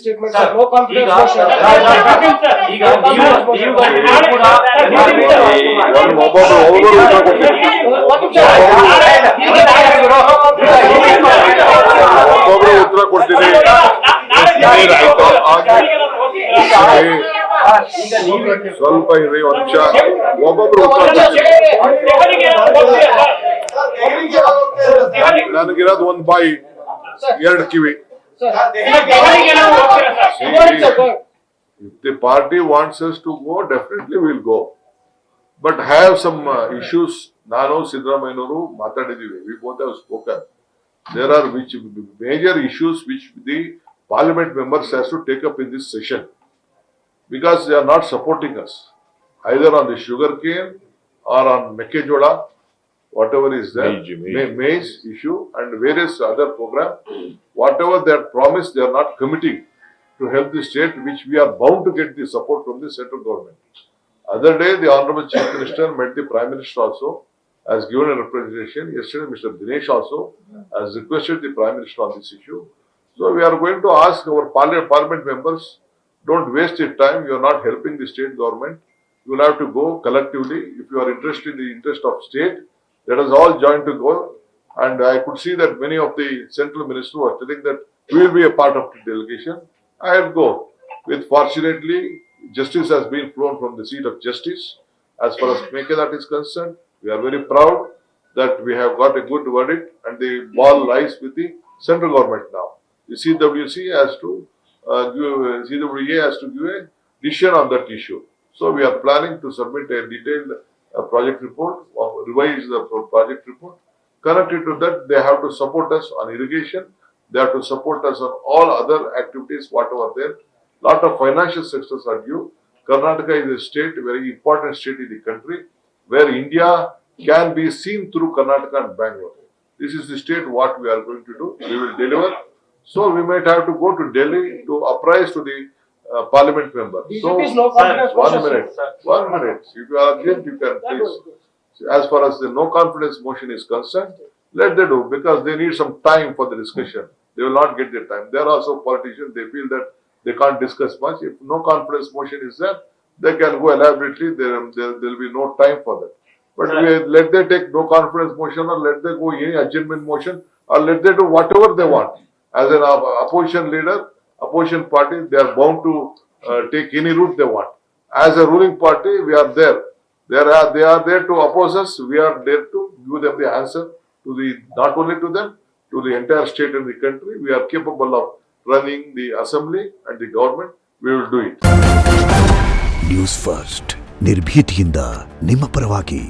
statement, Sir, sir. No confidence ಈಗ- motion. ಈಗ ನೀವು ಕೂಡ ಒಬ್ಬೊಬ್ರು ಉತ್ತರ ಕೊಡ್ತೀನಿ. ಸ್ವಲ್ಪ ಇರಿ, ಒಂದು ನಿಮಿಷ. ಒಬ್ಬೊಬ್ರು ಉತ್ತರ ಕೊಡ್ತೀನಿ. ನನಗಿರೋದು ಒಂದು ಬಾಯಿ, ಎರಡು ಕಿವಿ. If the party wants us to go, definitely we'll go. But have some issues. Nano Siddharamayyanavaru matadidivi. We both have spoken. There are major issues which the parliament members has to take up in this session, because they are not supporting us either on the sugarcane or on Mekkejola, whatever is there, maize issue and various other program. Whatever they are promised, they are not committing to help the state, which we are bound to get the support from the central government. Other day, the Honorable Chief Minister met the Prime Minister also, has given a representation. Yesterday, Mr. Dinesh also has requested the Prime Minister on this issue. So we are going to ask our parliament members, don't waste your time. You are not helping the state government. You will have to go collectively. If you are interested in the interest of state, let us all join to go. And I could see that many of the central ministers were telling that we will be a part of the delegation. I will go. Fortunately, justice has been flown from the seat of justice. As far as Mekedhat is concerned, we are very proud that we have got a good verdict, and the ball lies with the central government now. The CWA has to give a decision on that issue. So we are planning to submit a detailed project report, or revise the project report. Connected to that, they have to support us on irrigation. They have to support us on all other activities, whatever there. Lot of financial sectors are due. Karnataka is a state, a very important state in the country, where India can be seen through Karnataka and Bangalore. This is the state what we are going to do. We will deliver. So we might have to go to Delhi to apprise to the parliament member. So, DGP is no confidence motion. one minute. If you are against, you can please. As far as the no confidence motion is concerned, let them do, because they need some time for the discussion. They will not get their time. They are also politicians. They feel that they can't discuss much. If no confidence motion is there, they can go elaborately. There will be no time for that. But let them take no confidence motion, or let them go any adjournment motion, or let them do whatever they want. As an opposition leader, opposition party, they are bound to take any route they want. As a ruling party, we are there. They are there to oppose us. We are there to give them the answer to the, not only to them, to the entire state and the country. We are capable of running the assembly and the government. We will do it. News first ನಿರ್ಭೀತಿಯಿಂದ ನಿಮ್ಮ ಪರವಾಗಿ.